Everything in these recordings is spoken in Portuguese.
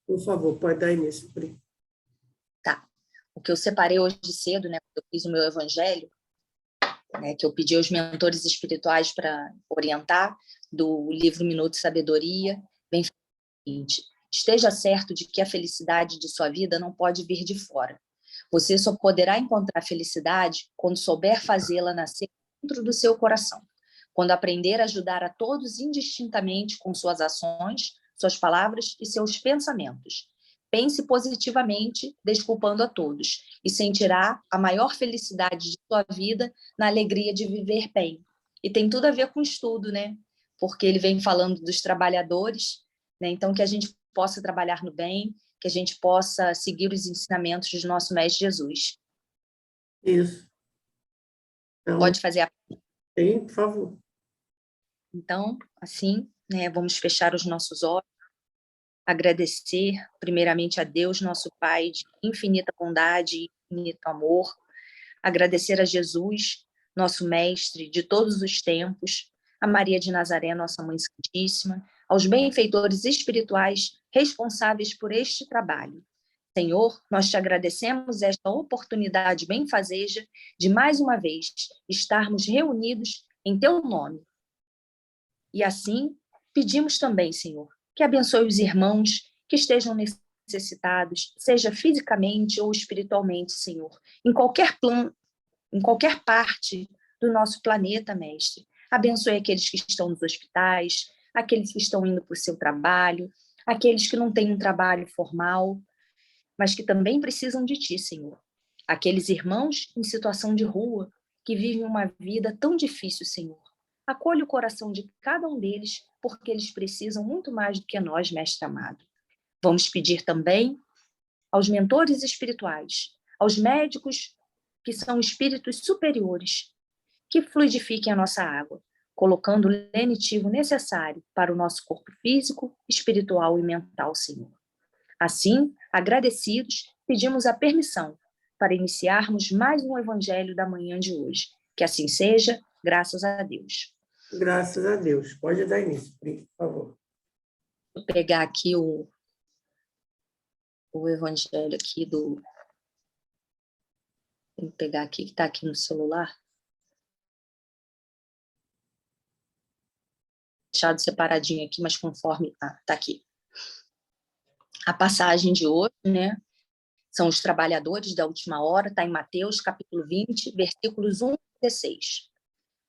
Por favor, pode dar início, Pri. Tá. O que eu separei hoje cedo, né, quando eu fiz o meu evangelho, né, que eu pedi aos mentores espirituais para orientar, do livro Minuto de Sabedoria, vem o seguinte: esteja certo de que a felicidade de sua vida não pode vir de fora. Você só poderá encontrar felicidade quando souber fazê-la nascer dentro do seu coração, quando aprender a ajudar a todos indistintamente com suas ações, suas palavras e seus pensamentos. Pense positivamente, desculpando a todos, e sentirá a maior felicidade de sua vida na alegria de viver bem. E tem tudo a ver com o estudo, né? Porque ele vem falando dos trabalhadores, né? Então, que a gente possa trabalhar no bem, que a gente possa seguir os ensinamentos do nosso Mestre Jesus. Isso. Então, pode fazer a... Sim, por favor. Então, assim, né, vamos fechar os nossos olhos, agradecer primeiramente a Deus, nosso Pai, de infinita bondade e infinito amor, agradecer a Jesus, nosso Mestre de todos os tempos, a Maria de Nazaré, nossa Mãe Santíssima, aos benfeitores espirituais responsáveis por este trabalho. Senhor, nós te agradecemos esta oportunidade benfazeja de, mais uma vez, estarmos reunidos em teu nome. E assim, pedimos também, Senhor, que abençoe os irmãos que estejam necessitados, seja fisicamente ou espiritualmente, Senhor, em qualquer plano, em qualquer parte do nosso planeta, Mestre. Abençoe aqueles que estão nos hospitais, aqueles que estão indo para o seu trabalho, aqueles que não têm um trabalho formal, mas que também precisam de Ti, Senhor. Aqueles irmãos em situação de rua, que vivem uma vida tão difícil, Senhor. Acolhe o coração de cada um deles, porque eles precisam muito mais do que nós, Mestre amado. Vamos pedir também aos mentores espirituais, aos médicos que são espíritos superiores, que fluidifiquem a nossa água, colocando o lenitivo necessário para o nosso corpo físico, espiritual e mental, Senhor. Assim, agradecidos, pedimos a permissão para iniciarmos mais um Evangelho da manhã de hoje. Que assim seja, graças a Deus. Graças a Deus. Pode dar início, por favor. Vou pegar aqui o Evangelho aqui do... Vou pegar aqui, que está aqui no celular. Deixado separadinho aqui, mas conforme... tá aqui. A passagem de hoje, né? São os trabalhadores da última hora, está em Mateus, capítulo 20, versículos 1 e 16.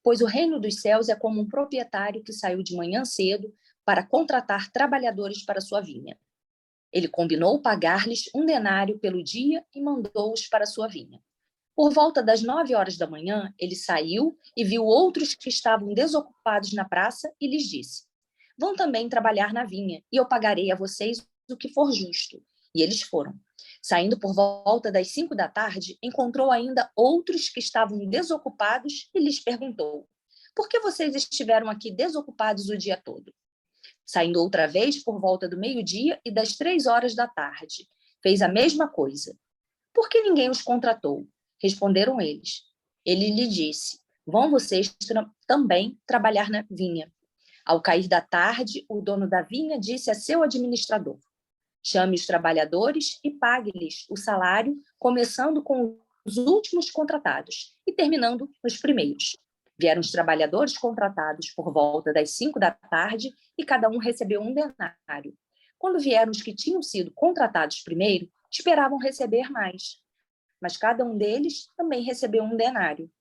Pois o reino dos céus é como um proprietário que saiu de manhã cedo para contratar trabalhadores para sua vinha. Ele combinou pagar-lhes 1 denário pelo dia e mandou-os para sua vinha. Por volta das 9 horas da manhã, ele saiu e viu outros que estavam desocupados na praça e lhes disse: vão também trabalhar na vinha, e eu pagarei a vocês o que for justo. E eles foram. Saindo por volta das 5 da tarde, encontrou ainda outros que estavam desocupados e lhes perguntou: por que vocês estiveram aqui desocupados o dia todo? Saindo outra vez por volta do meio-dia e das 3 horas da tarde, fez a mesma coisa. Por que ninguém os contratou? Responderam eles. Ele lhe disse: vão vocês também trabalhar na vinha. Ao cair da tarde, o dono da vinha disse a seu administrador: chame os trabalhadores e pague-lhes o salário, começando com os últimos contratados e terminando nos primeiros. Vieram os trabalhadores contratados por volta das 5 da tarde e cada um recebeu 1 denário. Quando vieram os que tinham sido contratados primeiro, esperavam receber mais, mas cada um deles também recebeu 1 denário.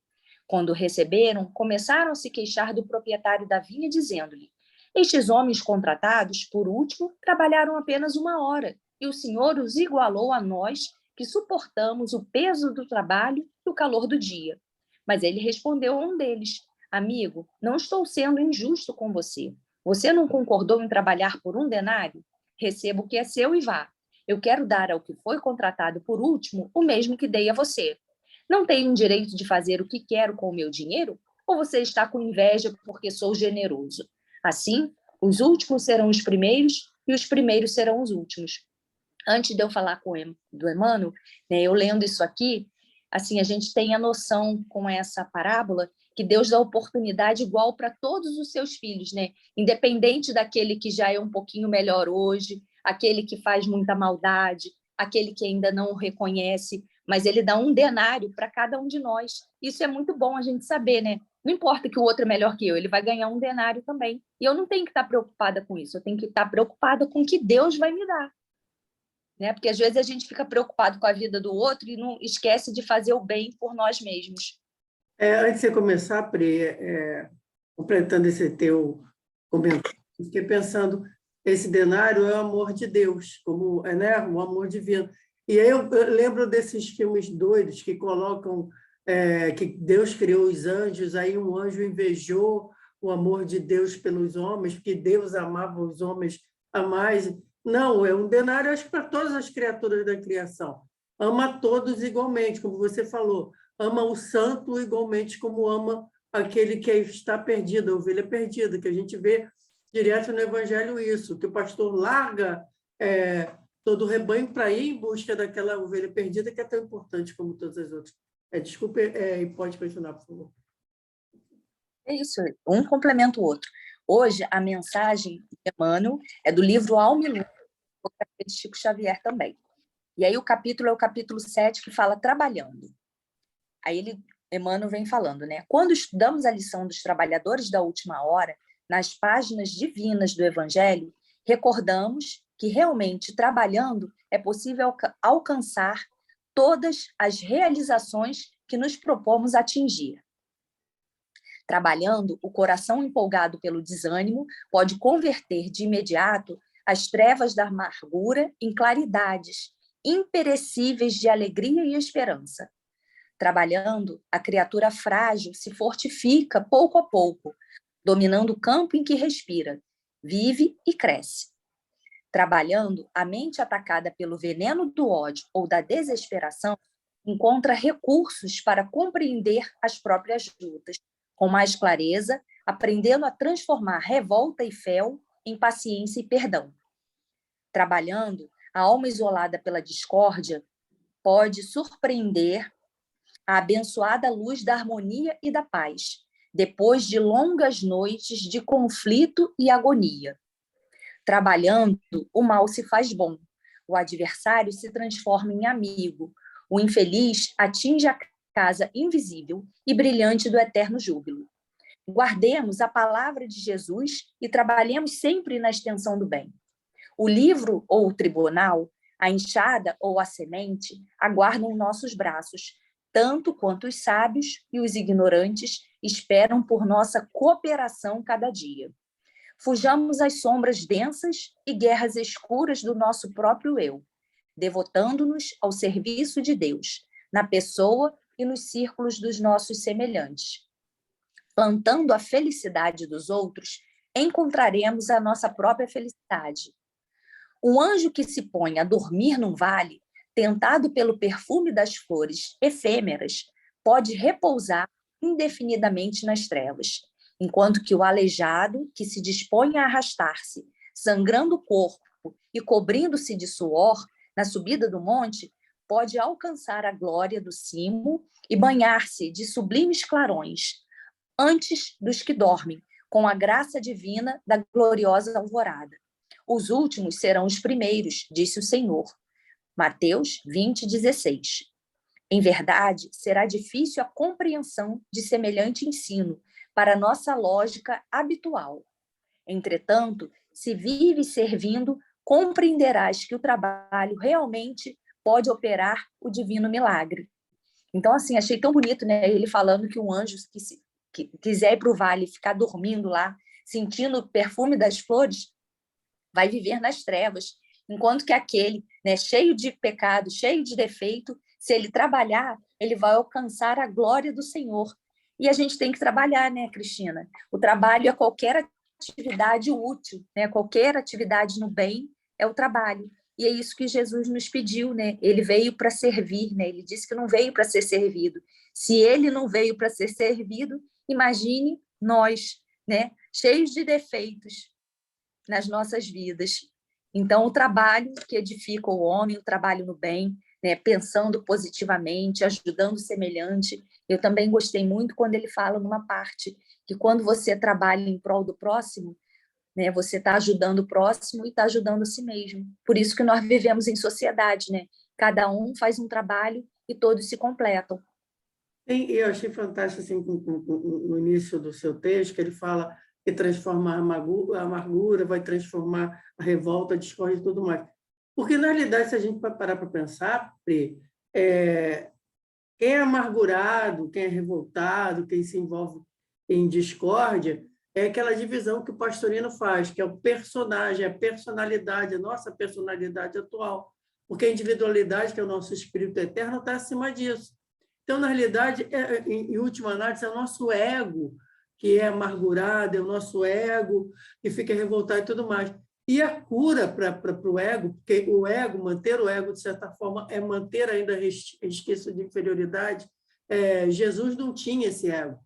Quando receberam, começaram a se queixar do proprietário da vinha, dizendo-lhe: estes homens contratados, por último, trabalharam apenas 1 hora, e o Senhor os igualou a nós, que suportamos o peso do trabalho e o calor do dia. Mas ele respondeu a um deles: amigo, não estou sendo injusto com você. Você não concordou em trabalhar por 1 denário? Receba o que é seu e vá. Eu quero dar ao que foi contratado por último o mesmo que dei a você. Não tenho direito de fazer o que quero com o meu dinheiro? Ou você está com inveja porque sou generoso? Assim, os últimos serão os primeiros e os primeiros serão os últimos. Antes de eu falar do Emmanuel, né, eu lendo isso aqui, assim, a gente tem a noção com essa parábola que Deus dá oportunidade igual para todos os seus filhos, né? Independente daquele que já é um pouquinho melhor hoje, aquele que faz muita maldade, aquele que ainda não o reconhece, mas ele dá um denário para cada um de nós. Isso é muito bom a gente saber, né? Não importa que o outro é melhor que eu, ele vai ganhar um denário também. E eu não tenho que estar preocupada com isso, eu tenho que estar preocupada com o que Deus vai me dar. Né? Porque às vezes a gente fica preocupado com a vida do outro e não esquece de fazer o bem por nós mesmos. Antes de você começar, Pri, completando esse teu comentário, fiquei pensando, esse denário é o amor de Deus, como, né, o amor divino. E aí eu lembro desses filmes doidos que colocam que Deus criou os anjos, aí um anjo invejou o amor de Deus pelos homens, porque Deus amava os homens a mais. Não, é um denário, acho que para todas as criaturas da criação. Ama todos igualmente, como você falou. Ama o santo igualmente como ama aquele que está perdido, a ovelha perdida, que a gente vê direto no Evangelho isso, que o pastor larga todo o rebanho para ir em busca daquela ovelha perdida que é tão importante como todas as outras. Desculpe, e pode continuar, por favor. É isso, um complementa o outro. Hoje, a mensagem de Emmanuel é do livro Alma e Luz, de Chico Xavier também. E aí o capítulo é o capítulo 7, que fala trabalhando. Aí Emmanuel vem falando, né? Quando estudamos a lição dos trabalhadores da última hora, nas páginas divinas do Evangelho, recordamos que realmente trabalhando é possível alcançar todas as realizações que nos propomos atingir. Trabalhando, o coração empolgado pelo desânimo pode converter de imediato as trevas da amargura em claridades imperecíveis de alegria e esperança. Trabalhando, a criatura frágil se fortifica pouco a pouco, dominando o campo em que respira, vive e cresce. Trabalhando, a mente atacada pelo veneno do ódio ou da desesperação encontra recursos para compreender as próprias lutas, com mais clareza, aprendendo a transformar revolta e fel em paciência e perdão. Trabalhando, a alma isolada pela discórdia pode surpreender a abençoada luz da harmonia e da paz, depois de longas noites de conflito e agonia. Trabalhando, o mal se faz bom, o adversário se transforma em amigo, o infeliz atinge a casa invisível e brilhante do eterno júbilo. Guardemos a palavra de Jesus e trabalhemos sempre na extensão do bem. O livro ou o tribunal, a enxada ou a semente, aguardam nossos braços, tanto quanto os sábios e os ignorantes esperam por nossa cooperação cada dia. Fujamos às sombras densas e guerras escuras do nosso próprio eu, devotando-nos ao serviço de Deus, na pessoa e nos círculos dos nossos semelhantes. Plantando a felicidade dos outros, encontraremos a nossa própria felicidade. Um anjo que se põe a dormir num vale, tentado pelo perfume das flores efêmeras, pode repousar indefinidamente nas trevas, enquanto que o aleijado, que se dispõe a arrastar-se, sangrando o corpo e cobrindo-se de suor, na subida do monte, pode alcançar a glória do cimo e banhar-se de sublimes clarões, antes dos que dormem, com a graça divina da gloriosa alvorada. Os últimos serão os primeiros, disse o Senhor. Mateus 20:16. Em verdade, será difícil a compreensão de semelhante ensino para a nossa lógica habitual. Entretanto, se vive servindo, compreenderás que o trabalho realmente pode operar o divino milagre. Então, assim, achei tão bonito, né? Ele falando que um anjo que quiser ir para o vale e ficar dormindo lá, sentindo o perfume das flores, vai viver nas trevas, enquanto que aquele, né, cheio de pecado, cheio de defeito, se ele trabalhar, ele vai alcançar a glória do Senhor. E a gente tem que trabalhar, né, Cristina? O trabalho é qualquer atividade útil, né? Qualquer atividade no bem é o trabalho. E é isso que Jesus nos pediu, né? Ele veio para servir, né? Ele disse que não veio para ser servido. Se ele não veio para ser servido, imagine nós, né? Cheios de defeitos nas nossas vidas. Então, o trabalho que edifica o homem, o trabalho no bem, né, pensando positivamente, ajudando o semelhante. Eu também gostei muito quando ele fala numa parte que quando você trabalha em prol do próximo, né, você está ajudando o próximo e está ajudando a si mesmo. Por isso que nós vivemos em sociedade, né? Cada um faz um trabalho e todos se completam. Sim, eu achei fantástico assim, no início do seu texto, que ele fala que transforma a amargura, vai transformar a revolta, a discórdia e tudo mais. Porque, na realidade, se a gente parar para pensar, Pri, quem é amargurado, quem é revoltado, quem se envolve em discórdia, é aquela divisão que o Pastorino faz, que é o personagem, a personalidade, a nossa personalidade atual. Porque a individualidade, que é o nosso espírito eterno, está acima disso. Então, na realidade, em última análise, é o nosso ego que é amargurado, é o nosso ego que fica revoltado e tudo mais. E a cura para o ego, porque o ego, manter o ego, de certa forma, é manter ainda resquício de inferioridade. Jesus não tinha esse ego.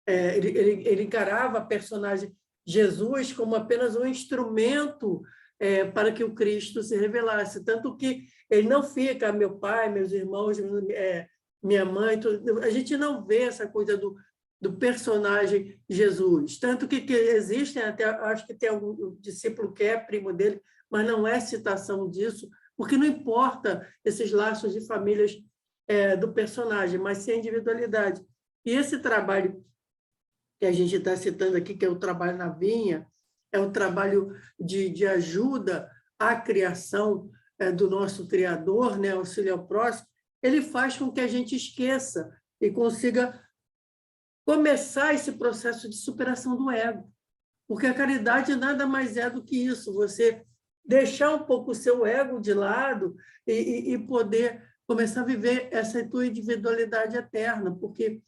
Ele encarava a personagem Jesus como apenas um instrumento para que o Cristo se revelasse. Tanto que ele não fica, meu pai, meus irmãos, minha mãe, tudo. A gente não vê essa coisa do personagem Jesus. Tanto que existem, até acho que tem algum discípulo que é primo dele, mas não é citação disso, porque não importa esses laços de famílias do personagem, mas sim a individualidade. E esse trabalho que a gente está citando aqui, que é o trabalho na vinha, é o trabalho de ajuda à criação do nosso Criador, né, auxílio ao próximo, ele faz com que a gente esqueça e consiga começar esse processo de superação do ego. Porque a caridade nada mais é do que isso, você deixar um pouco o seu ego de lado e poder começar a viver essa tua individualidade eterna, porque,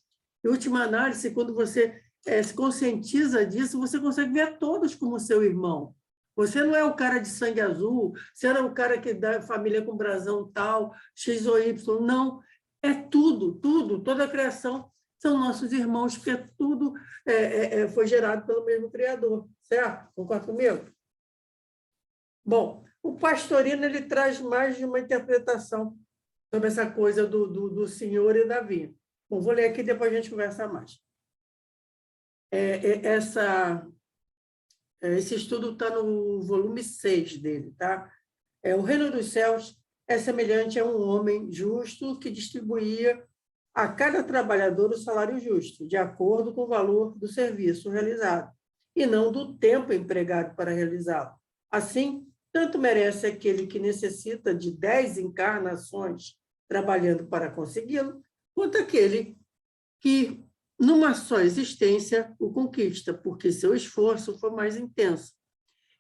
em última análise, quando você se conscientiza disso, você consegue ver a todos como seu irmão. Você não é o cara de sangue azul, você não é o cara que dá família com brasão tal, X ou Y, não. É tudo, tudo, toda a criação são nossos irmãos, porque tudo foi gerado pelo mesmo Criador, certo? Concorda comigo? Bom, o Pastorino ele traz mais de uma interpretação sobre essa coisa do Senhor e da vinha. Bom, vou ler aqui, depois a gente conversa mais. Esse estudo está no volume 6 dele, tá? O reino dos céus é semelhante a um homem justo que distribuía a cada trabalhador o salário justo, de acordo com o valor do serviço realizado, e não do tempo empregado para realizá-lo. Assim, tanto merece aquele que necessita de 10 encarnações trabalhando para consegui-lo, quanto aquele que, numa só existência, o conquista, porque seu esforço foi mais intenso.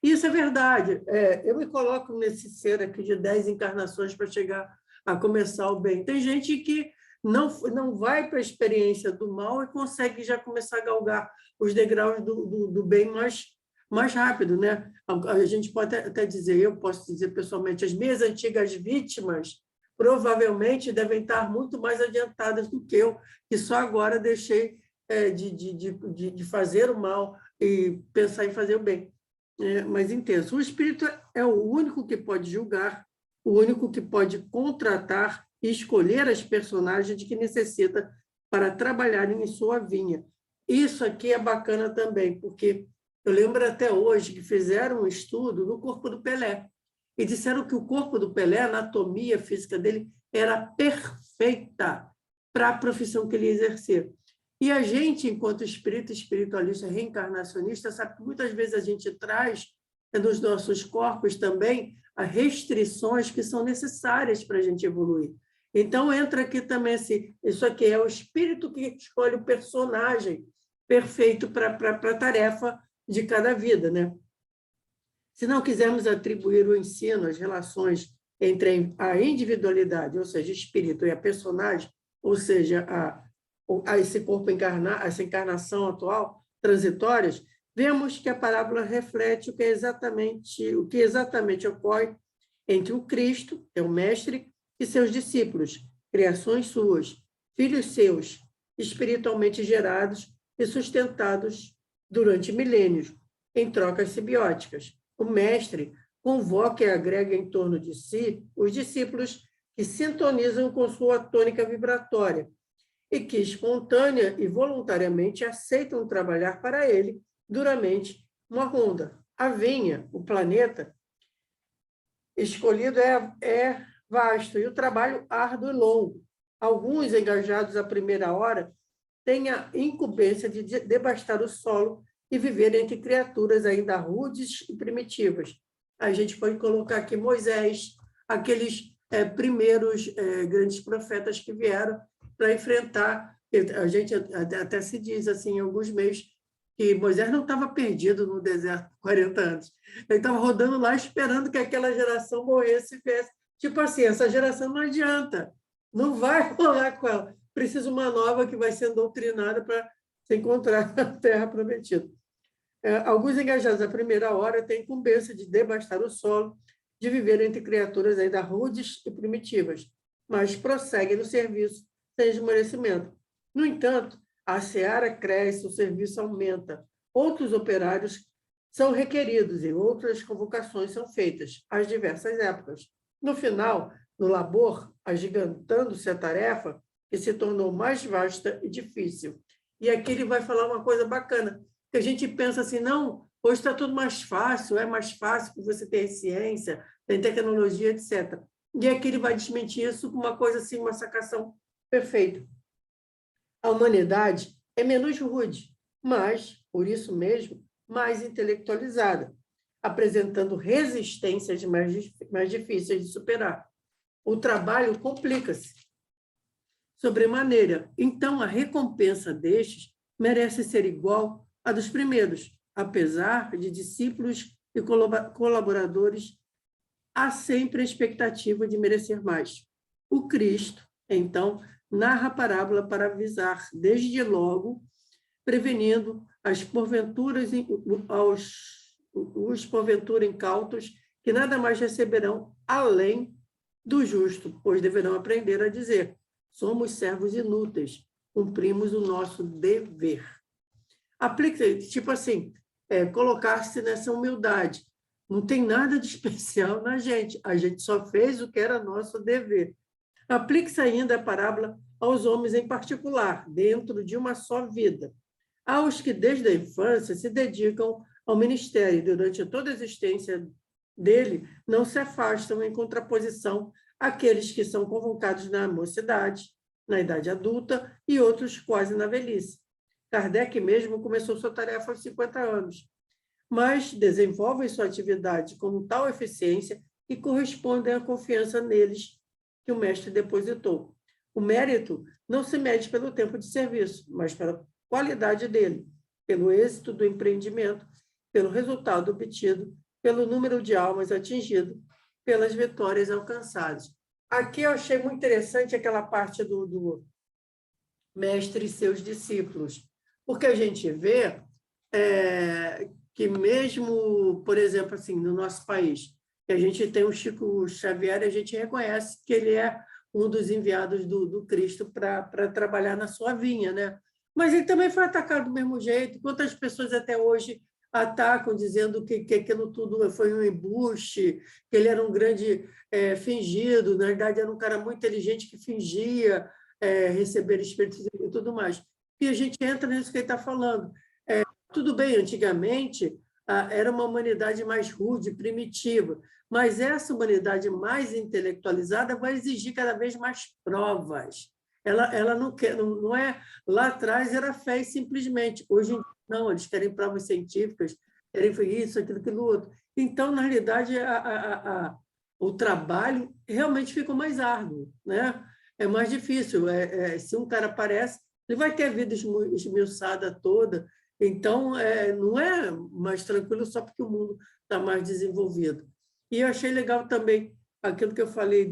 Isso é verdade. Eu me coloco nesse ser aqui de 10 encarnações para chegar a começar o bem. Tem gente que não vai para a experiência do mal e consegue já começar a galgar os degraus do bem mais rápido, né? A gente pode até dizer, eu posso dizer pessoalmente, as minhas antigas vítimas provavelmente devem estar muito mais adiantadas do que eu, que só agora deixei de fazer o mal e pensar em fazer o bem. Mais intenso. O espírito é o único que pode julgar, o único que pode contratar e escolher as personagens de que necessita para trabalharem em sua vinha. Isso aqui é bacana também, porque eu lembro até hoje que fizeram um estudo no corpo do Pelé e disseram que o corpo do Pelé, a anatomia física dele, era perfeita para a profissão que ele ia exercer. E a gente, enquanto espiritualista, reencarnacionista, sabe que muitas vezes a gente traz nos nossos corpos também as restrições que são necessárias para a gente evoluir. Então, entra aqui também isso aqui é o espírito que escolhe o personagem perfeito para a tarefa de cada vida, né? Se não quisermos atribuir o ensino, as relações entre a individualidade, ou seja, espírito, e a personagem, ou seja, a esse corpo essa encarnação atual, transitórias, vemos que a parábola reflete o que exatamente ocorre entre o Cristo, que é o Mestre, e seus discípulos, criações suas, filhos seus, espiritualmente gerados e sustentados durante milênios, em trocas simbióticas. O Mestre convoca e agrega em torno de si os discípulos que sintonizam com sua tônica vibratória e que, espontânea e voluntariamente, aceitam trabalhar para ele duramente uma ronda. A vinha, o planeta escolhido é vasto e o trabalho árduo e longo. Alguns, engajados à primeira hora, têm a incumbência de devastar o solo e viver entre criaturas ainda rudes e primitivas. A gente pode colocar aqui Moisés, aqueles primeiros grandes profetas que vieram para enfrentar. A gente até se diz assim, em alguns meios, que Moisés não estava perdido no deserto por 40 anos. Ele estava rodando lá esperando que aquela geração morresse e viesse. Tipo assim, essa geração não adianta, não vai rolar com ela. Precisa uma nova que vai ser doutrinada para se encontrar na Terra Prometida. Alguns engajados à primeira hora têm incumbência de devastar o solo, de viver entre criaturas ainda rudes e primitivas, mas prosseguem no serviço sem esmorecimento. No entanto, a seara cresce, o serviço aumenta. Outros operários são requeridos e outras convocações são feitas às diversas épocas. No final, no labor, agigantando-se a tarefa, que se tornou mais vasta e difícil. E aqui ele vai falar uma coisa bacana, que a gente pensa assim, não, hoje está tudo mais fácil, é mais fácil porque você tem ciência, tem tecnologia, etc. E aqui ele vai desmentir isso com uma coisa assim, uma sacação perfeita. A humanidade é menos rude, mas, por isso mesmo, mais intelectualizada, apresentando resistências mais difíceis de superar. O trabalho complica-se sobremaneira. Então, a recompensa destes merece ser igual à dos primeiros, apesar de discípulos e colaboradores, há sempre a expectativa de merecer mais. O Cristo, então, narra a parábola para avisar, desde logo, prevenindo os porventura incautos, que nada mais receberão além do justo, pois deverão aprender a dizer: somos servos inúteis, cumprimos o nosso dever. Aplica, tipo assim, colocar-se nessa humildade. Não tem nada de especial na gente, a gente só fez o que era nosso dever. Aplique-se ainda a parábola aos homens em particular, dentro de uma só vida. Aos que, desde a infância, se dedicam ao ministério e, durante toda a existência dele, não se afastam em contraposição àqueles que são convocados na mocidade, na idade adulta e outros quase na velhice. Kardec mesmo começou sua tarefa aos 50 anos, mas desenvolvem sua atividade com tal eficiência que correspondem à confiança neles que o mestre depositou. O mérito não se mede pelo tempo de serviço, mas pela qualidade dele, pelo êxito do empreendimento, pelo resultado obtido, pelo número de almas atingido, pelas vitórias alcançadas. Aqui eu achei muito interessante aquela parte do mestre e seus discípulos, porque a gente vê que mesmo, por exemplo, assim, no nosso país, que a gente tem o Chico Xavier, a gente reconhece que ele é um dos enviados do Cristo para trabalhar na sua vinha, né? Mas ele também foi atacado do mesmo jeito. Quantas pessoas até hoje atacam, dizendo que aquilo tudo foi um embuste, que ele era um grande fingido, na verdade era um cara muito inteligente que fingia receber espíritos e tudo mais. E a gente entra nisso que ele está falando. Tudo bem, antigamente era uma humanidade mais rude, primitiva, mas essa humanidade mais intelectualizada vai exigir cada vez mais provas. Ela não quer, não é... Lá atrás era fé e simplesmente. Hoje não, eles querem provas científicas, querem isso, aquilo, outro. Então, na realidade, o trabalho realmente fica mais árduo, né? É mais difícil. Se um cara aparece, ele vai ter a vida esmiuçada toda. Então, não é mais tranquilo só porque o mundo está mais desenvolvido. E eu achei legal também aquilo que eu falei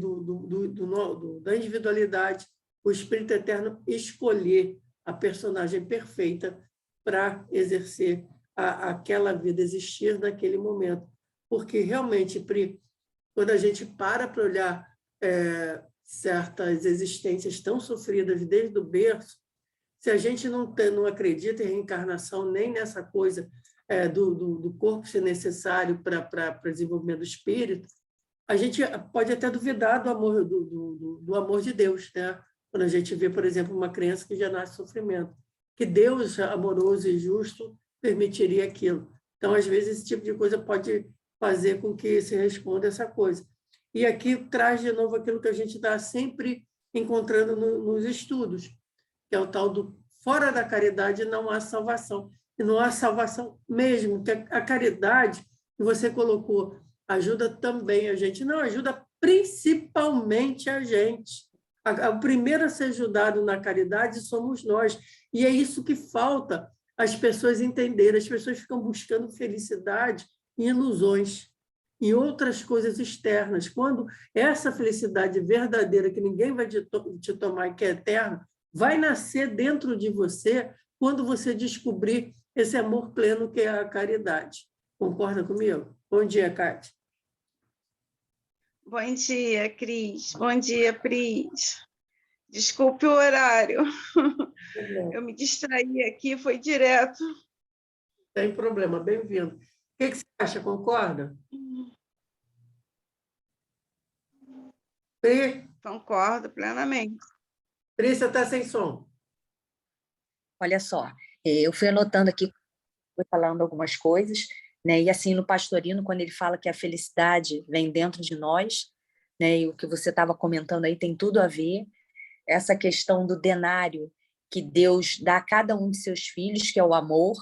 da individualidade, o Espírito Eterno escolher a personagem perfeita para exercer aquela vida, existir naquele momento. Porque, realmente, Pri, quando a gente para olhar certas existências tão sofridas desde o berço, se a gente não acredita em reencarnação, nem nessa coisa do corpo ser necessário para o desenvolvimento do espírito, a gente pode até duvidar do amor, do amor de Deus, né? Quando a gente vê, por exemplo, uma criança que já nasce sofrimento, que Deus, amoroso e justo, permitiria aquilo. Então, às vezes, esse tipo de coisa pode fazer com que se responda essa coisa. E aqui traz de novo aquilo que a gente está sempre encontrando nos estudos, que é o tal do fora da caridade não há salvação. E não há salvação mesmo, que a caridade, que você colocou, ajuda também a gente. Não, ajuda principalmente a gente. O primeiro a ser ajudado na caridade somos nós. E é isso que falta as pessoas entenderem. As pessoas ficam buscando felicidade em ilusões, em outras coisas externas. Quando essa felicidade verdadeira, que ninguém vai te tomar e que é eterna, vai nascer dentro de você quando você descobrir esse amor pleno que é a caridade. Concorda comigo? Bom dia, Cátia. Bom dia, Cris. Bom dia, Pris. Desculpe o horário. Eu me distraí aqui, foi direto. Sem problema, bem-vindo. O que você acha? Concorda? Pri? Concordo plenamente. Pri, você está sem som. Olha só, eu fui anotando aqui, fui falando algumas coisas, né? E assim, no Pastorino, quando ele fala que a felicidade vem dentro de nós, né? E o que você estava comentando aí tem tudo a ver. Essa questão do denário que Deus dá a cada um de seus filhos, que é o amor,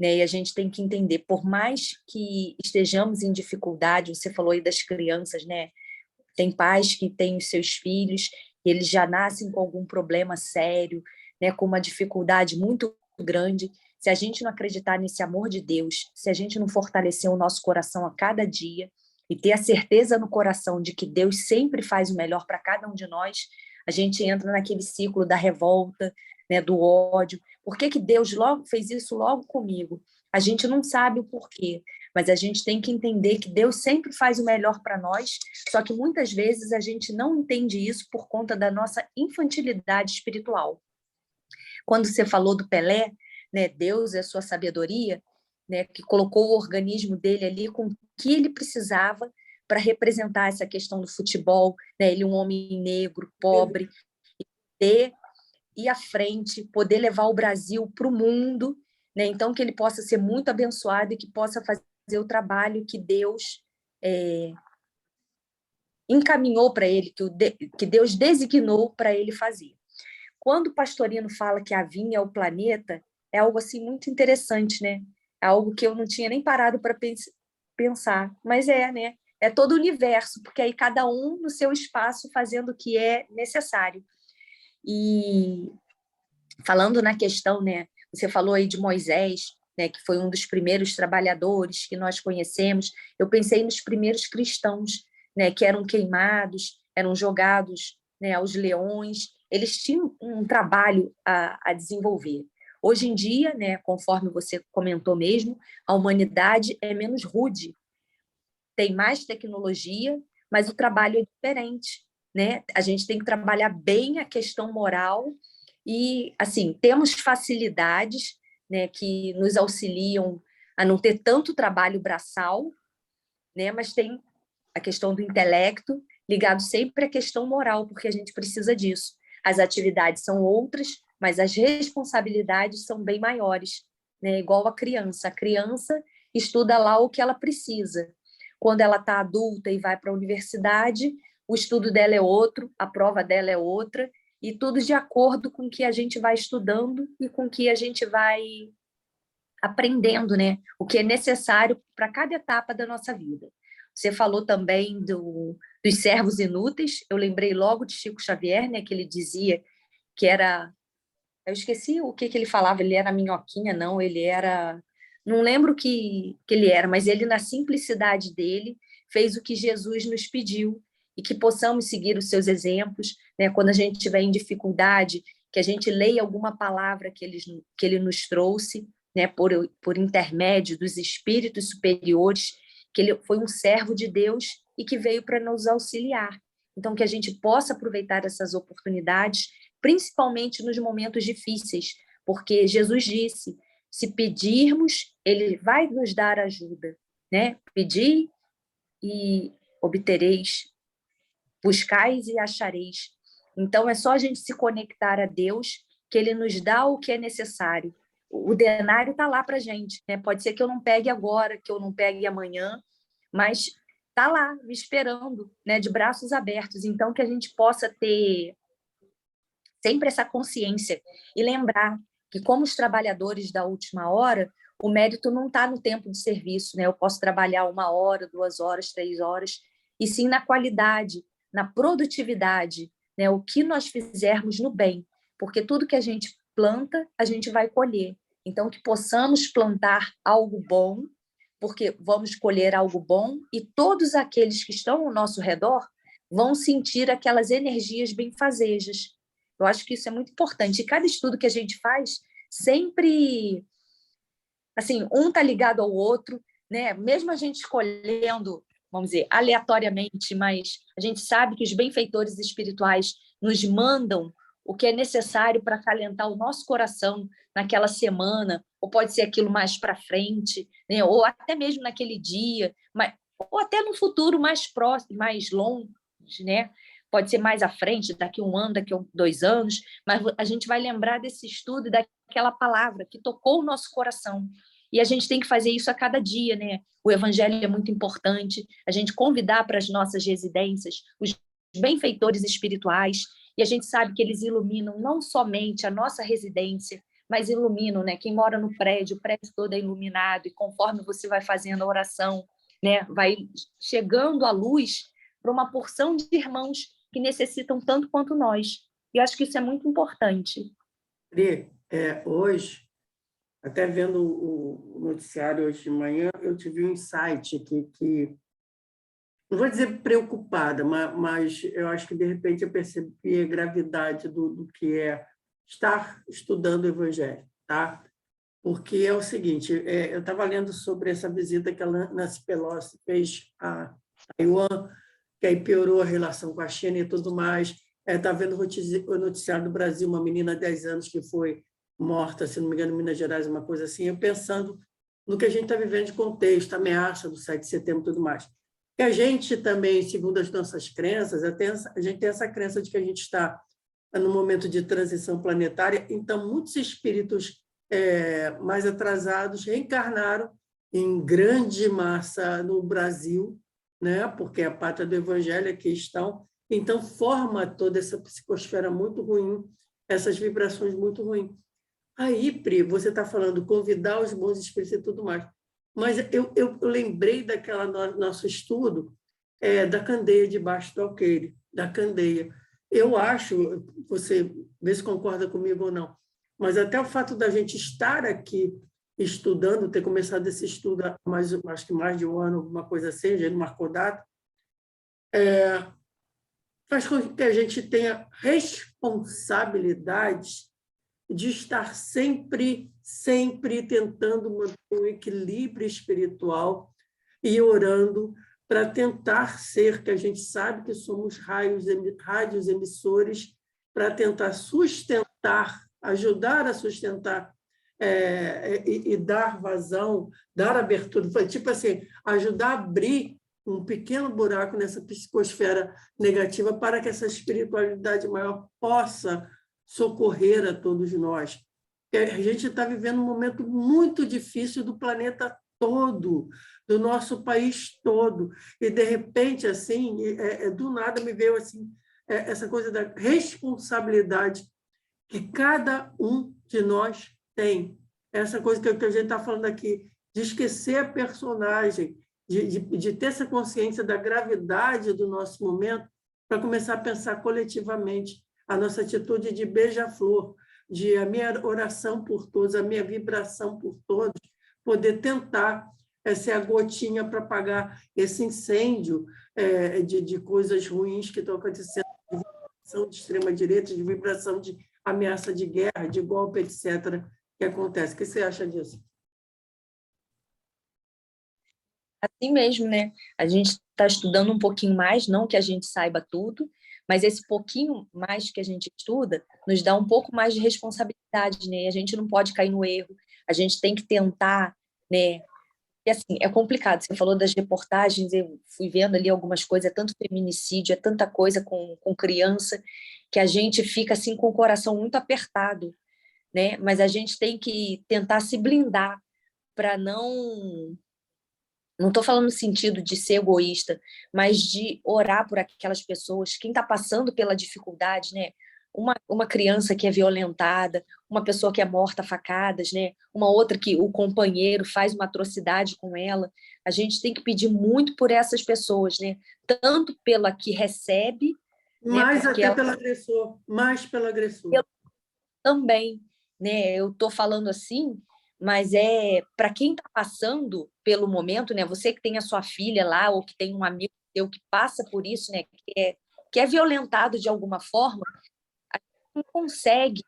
né? E a gente tem que entender, por mais que estejamos em dificuldade, você falou aí das crianças, né? Tem pais que têm os seus filhos e eles já nascem com algum problema sério, né? Com uma dificuldade muito grande. Se a gente não acreditar nesse amor de Deus, se a gente não fortalecer o nosso coração a cada dia e ter a certeza no coração de que Deus sempre faz o melhor para cada um de nós, a gente entra naquele ciclo da revolta, né, do ódio. Por que Deus logo fez isso logo comigo? A gente não sabe o porquê, mas a gente tem que entender que Deus sempre faz o melhor para nós, só que muitas vezes a gente não entende isso por conta da nossa infantilidade espiritual. Quando você falou do Pelé, né, Deus é a sua sabedoria, né, que colocou o organismo dele ali com o que ele precisava para representar essa questão do futebol, né, ele um homem negro, pobre, ter ir à frente, poder levar o Brasil para o mundo, né, então que ele possa ser muito abençoado e que possa fazer o trabalho que Deus encaminhou para ele, que Deus designou para ele fazer. Quando o Pastorino fala que a vinha é o planeta, é algo assim muito interessante, né? É algo que eu não tinha nem parado para pensar, mas né? É todo o universo, porque aí cada um no seu espaço fazendo o que é necessário. E falando na questão, né? Você falou aí de Moisés, né? Que foi um dos primeiros trabalhadores que nós conhecemos. Eu pensei nos primeiros cristãos, né? Que eram queimados, eram jogados, né, aos leões. Eles tinham um trabalho a desenvolver. Hoje em dia, né, conforme você comentou mesmo, a humanidade é menos rude, tem mais tecnologia, mas o trabalho é diferente, né? A gente tem que trabalhar bem a questão moral e, assim, temos facilidades, né, que nos auxiliam a não ter tanto trabalho braçal, né, mas tem a questão do intelecto ligado sempre à questão moral, porque a gente precisa disso. As atividades são outras, mas as responsabilidades são bem maiores, né? Igual a criança. A criança estuda lá o que ela precisa. Quando ela está adulta e vai para a universidade, o estudo dela é outro, a prova dela é outra, e tudo de acordo com o que a gente vai estudando e com o que a gente vai aprendendo, né? O que é necessário para cada etapa da nossa vida. Você falou também dos servos inúteis. Eu lembrei logo de Chico Xavier, né, que ele dizia que era... Eu esqueci o que ele falava. Ele era minhoquinha, não. Ele era... Não lembro o que ele era, mas ele, na simplicidade dele, fez o que Jesus nos pediu e que possamos seguir os seus exemplos, né? Quando a gente estiver em dificuldade, que a gente leia alguma palavra que ele nos trouxe, né? Por intermédio dos espíritos superiores, que ele foi um servo de Deus e que veio para nos auxiliar. Então, que a gente possa aproveitar essas oportunidades, principalmente nos momentos difíceis, porque Jesus disse, se pedirmos, ele vai nos dar ajuda, né? Pedir e obtereis, buscais e achareis. Então, é só a gente se conectar a Deus, que Ele nos dá o que é necessário. O denário está lá para a gente, né? Pode ser que eu não pegue agora, que eu não pegue amanhã, mas está lá, me esperando, né? De braços abertos. Então, que a gente possa ter sempre essa consciência e lembrar que, como os trabalhadores da última hora, o mérito não está no tempo de serviço, né? Eu posso trabalhar 1 hora, 2 horas, 3 horas, e sim na qualidade, na produtividade, né? O que nós fizermos no bem, porque tudo que a gente planta, a gente vai colher. Então, que possamos plantar algo bom, porque vamos colher algo bom, e todos aqueles que estão ao nosso redor vão sentir aquelas energias benfazejas. Eu acho que isso é muito importante. E cada estudo que a gente faz, sempre, assim, um está ligado ao outro, né? Mesmo a gente escolhendo, vamos dizer, aleatoriamente, mas a gente sabe que os benfeitores espirituais nos mandam o que é necessário para acalentar o nosso coração naquela semana, ou pode ser aquilo mais para frente, né? Ou até mesmo naquele dia, mas, ou até no futuro mais próximo, mais longe, né? Pode ser mais à frente, daqui 1 ano, daqui 2 anos, mas a gente vai lembrar desse estudo e daquela palavra que tocou o nosso coração. E a gente tem que fazer isso a cada dia, né? O evangelho é muito importante, a gente convidar para as nossas residências os benfeitores espirituais, e a gente sabe que eles iluminam não somente a nossa residência, mas iluminam, né? Quem mora no prédio, o prédio todo é iluminado, e conforme você vai fazendo a oração, né, vai chegando a luz para uma porção de irmãos que necessitam tanto quanto nós. E eu acho que isso é muito importante. Pri, hoje, até vendo o noticiário hoje de manhã, eu tive um insight que não vou dizer preocupada, mas eu acho que, de repente, eu percebi a gravidade do que é estar estudando o Evangelho, tá? Porque é o seguinte, eu estava lendo sobre essa visita que a Nancy Pelosi fez a Taiwan, que aí piorou a relação com a China e tudo mais. Está vendo o noticiário do Brasil, uma menina de 10 anos que foi morta, se não me engano, em Minas Gerais, uma coisa assim, eu pensando no que a gente está vivendo de contexto, a ameaça do 7 de setembro e tudo mais. E a gente também, segundo as nossas crenças, a gente tem essa crença de que a gente está no momento de transição planetária, então muitos espíritos mais atrasados reencarnaram em grande massa no Brasil, né? Porque é a pátria do Evangelho aqui estão, então forma toda essa psicosfera muito ruim, essas vibrações muito ruins. Aí, Pri, você está falando convidar os bons espíritos e tudo mais, mas eu lembrei daquela nosso estudo da candeia debaixo do alqueire, da candeia. Eu acho, você vê se concorda comigo ou não, mas até o fato da gente estar aqui estudando, ter começado esse estudo há acho que mais de 1 ano, alguma coisa assim, já não marcou data, faz com que a gente tenha responsabilidade de estar sempre tentando manter um equilíbrio espiritual e orando para tentar ser, que a gente sabe que somos rádios emissores, para tentar sustentar, ajudar a sustentar e dar vazão, dar abertura, foi tipo assim, ajudar a abrir um pequeno buraco nessa psicosfera negativa para que essa espiritualidade maior possa socorrer a todos nós. A gente está vivendo um momento muito difícil do planeta todo, do nosso país todo, e de repente, assim, do nada me veio assim essa coisa da responsabilidade que cada um de nós tem. Essa coisa que a gente está falando aqui, de esquecer a personagem, de ter essa consciência da gravidade do nosso momento, para começar a pensar coletivamente a nossa atitude de beija-flor, de a minha oração por todos, a minha vibração por todos, poder tentar ser a gotinha para apagar esse incêndio de coisas ruins que estão acontecendo, de vibração de extrema-direita, de vibração de ameaça de guerra, de golpe, etc., que acontece. O que você acha disso? Assim mesmo, né? A gente está estudando um pouquinho mais, não que a gente saiba tudo, mas esse pouquinho mais que a gente estuda nos dá um pouco mais de responsabilidade, né? A gente não pode cair no erro, a gente tem que tentar, né, E assim, é complicado. Você falou das reportagens, eu fui vendo ali algumas coisas, é tanto feminicídio, é tanta coisa com criança, que a gente fica assim com o coração muito apertado, né? Mas a gente tem que tentar se blindar para não estou falando no sentido de ser egoísta, mas de orar por aquelas pessoas, quem está passando pela dificuldade, né? Uma criança que é violentada, uma pessoa que é morta a facadas, né? Uma outra que o companheiro faz uma atrocidade com ela. A gente tem que pedir muito por essas pessoas, né? Tanto pela que recebe, né? Mais Porque até ela pelo agressor, mais pelo agressor. também, né? Eu estou falando assim, mas é para quem está passando pelo momento, né? Você que tem a sua filha lá ou que tem um amigo seu que passa por isso, né? Que é violentado de alguma forma, a gente não consegue,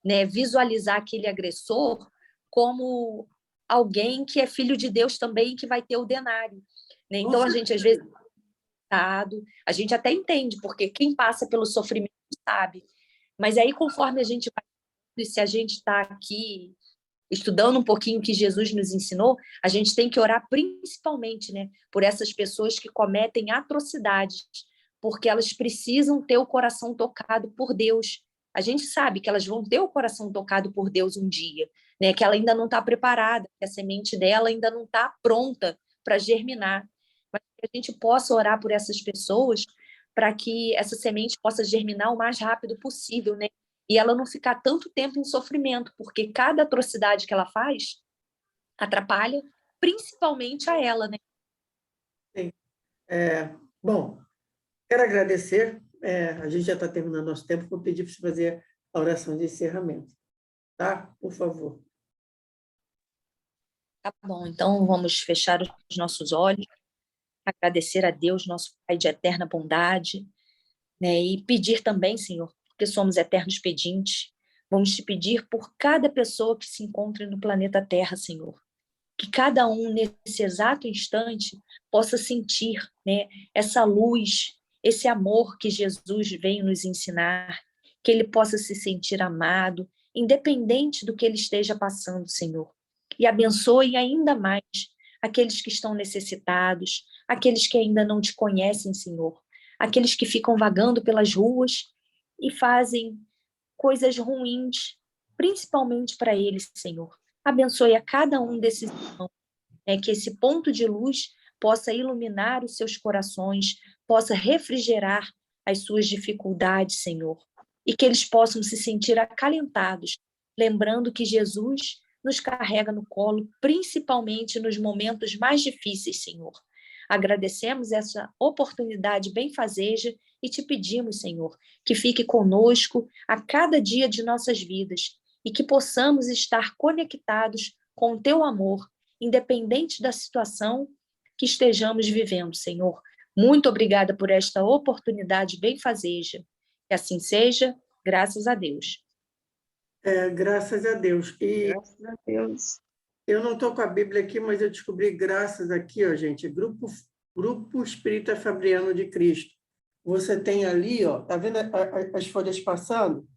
né, visualizar aquele agressor como alguém que é filho de Deus também que vai ter o denário, né? Então a gente às vezes a gente até entende porque quem passa pelo sofrimento sabe, mas aí conforme a gente vai, se a gente está aqui estudando um pouquinho o que Jesus nos ensinou, a gente tem que orar principalmente, né, por essas pessoas que cometem atrocidades, porque elas precisam ter o coração tocado por Deus. A gente sabe que elas vão ter o coração tocado por Deus um dia, né, que ela ainda não está preparada, que a semente dela ainda não está pronta para germinar. Mas que a gente possa orar por essas pessoas para que essa semente possa germinar o mais rápido possível, né? E ela não ficar tanto tempo em sofrimento, porque cada atrocidade que ela faz atrapalha principalmente a ela, né? Sim. Bom, quero agradecer. A gente já está terminando nosso tempo. Vou pedir para você fazer a oração de encerramento. Tá? Por favor. Tá bom, então vamos fechar os nossos olhos, agradecer a Deus, nosso Pai de eterna bondade, né? E pedir também, Senhor, porque somos eternos pedintes, vamos te pedir por cada pessoa que se encontre no planeta Terra, Senhor. Que cada um, nesse exato instante, possa sentir, né, essa luz, esse amor que Jesus veio nos ensinar, que ele possa se sentir amado, independente do que ele esteja passando, Senhor. E abençoe ainda mais aqueles que estão necessitados, aqueles que ainda não te conhecem, Senhor, aqueles que ficam vagando pelas ruas e fazem coisas ruins, principalmente para eles, Senhor. Abençoe a cada um desses irmãos, né, que esse ponto de luz possa iluminar os seus corações, possa refrigerar as suas dificuldades, Senhor, e que eles possam se sentir acalentados, lembrando que Jesus nos carrega no colo, principalmente nos momentos mais difíceis, Senhor. Agradecemos essa oportunidade benfazeja e te pedimos, Senhor, que fique conosco a cada dia de nossas vidas e que possamos estar conectados com o teu amor, independente da situação que estejamos vivendo, Senhor. Muito obrigada por esta oportunidade benfazeja. Que assim seja, graças a Deus. Graças a Deus. E Graças a Deus. eu não estou com a Bíblia aqui, mas eu descobri graças aqui, ó, gente, Grupo Espírita Fabriano de Cristo. Você tem ali, ó, tá vendo as folhas passando?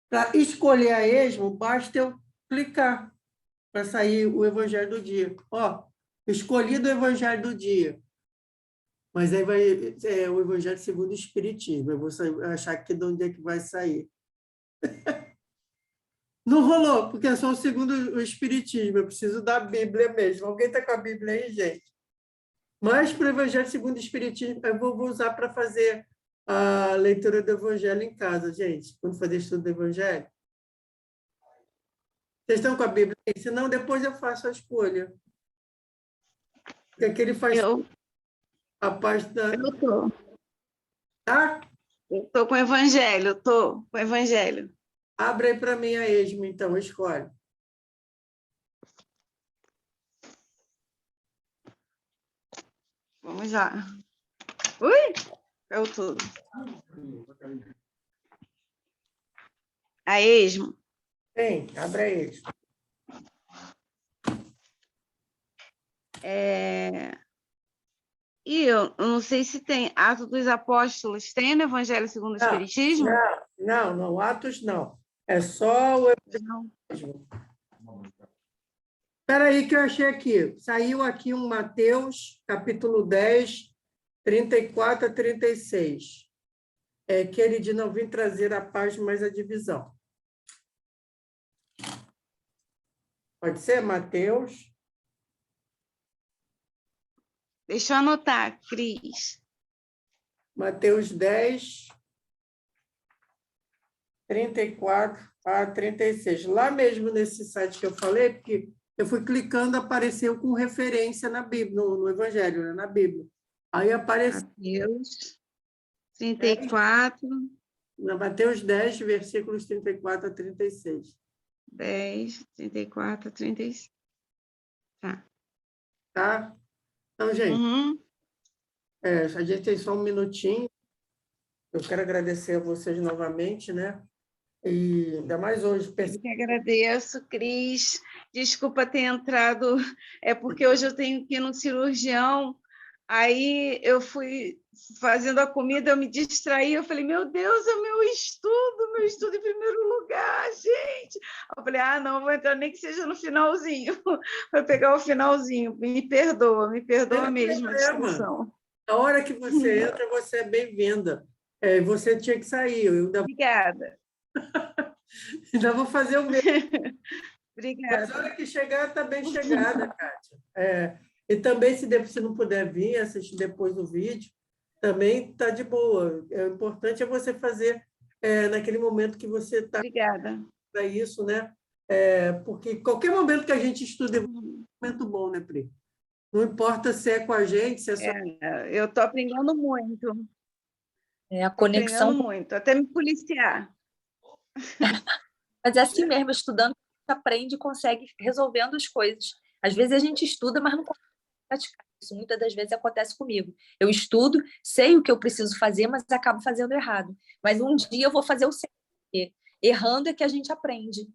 Para escolher a esmo, basta eu clicar para sair o Evangelho do dia. Ó, escolhido o Evangelho do dia. Mas aí vai o Evangelho segundo o Espiritismo. Eu vou achar aqui de onde é que vai sair. Não rolou, porque é só o segundo o Espiritismo. Eu preciso da Bíblia mesmo. Alguém está com a Bíblia aí, gente? Mas para o Evangelho segundo o Espiritismo, eu vou usar para fazer a leitura do Evangelho em casa, gente. Quando fazer estudo do Evangelho. Vocês estão com a Bíblia aí? Senão, depois eu faço a escolha. Porque aqui ele faz a parte da... Eu estou. Tá? Eu estou com o Evangelho, estou com o Evangelho. Abre aí para mim a esmo, então, escolhe. Vamos lá. Ui! Caiu tudo. A esmo. Tem, abre a esmo. E eu não sei se tem Atos dos Apóstolos, tem no Evangelho segundo o Espiritismo? Não, Atos não. É só o Não. Evangelho. Espera aí que eu achei aqui. Saiu aqui um Mateus, capítulo 10, 34 a 36. Que ele diz, não vim trazer a paz, mas a divisão. Pode ser, Mateus? Deixa eu anotar, Cris. Mateus 10, 34 a 36. Lá mesmo nesse site que eu falei, porque eu fui clicando, apareceu com referência na Bíblia, no Evangelho, né? Na Bíblia. Aí apareceu. Mateus 34, Mateus 10, versículos 34 a 36. 10, 34, 36. Tá. Tá? Então, gente, Uhum. a gente tem só um minutinho. Eu quero agradecer a vocês novamente, né? E ainda mais hoje. Eu que agradeço, Cris. Desculpa ter entrado, é porque hoje eu tenho que ir no cirurgião. Aí eu fui fazendo a comida, eu me distraí, eu falei, meu Deus, é o meu estudo em primeiro lugar, gente. Eu falei, não, vou entrar nem que seja no finalzinho, para pegar o finalzinho. Me perdoa mesmo a discussão. A hora que você entra, você é bem-vinda. Você tinha que sair. Obrigada. Ainda vou fazer o mesmo. Obrigada. Mas a hora que chegar, está bem chegada, Kátia. E também, se não puder vir, assistir depois do vídeo, também está de boa. O importante é você fazer naquele momento que você está para isso, né? Porque qualquer momento que a gente estuda é um momento bom, né, Pri? Não importa se é com a gente, se é só... Eu estou aprendendo muito. A conexão... Aprendendo muito, até me policiar. Mas é assim mesmo, estudando, a gente aprende e consegue resolvendo as coisas. Às vezes a gente estuda, mas não consegue praticar. Isso muitas das vezes acontece comigo. Eu estudo, sei o que eu preciso fazer, mas acabo fazendo errado. Mas um dia eu vou fazer o certo. Errando é que a gente aprende.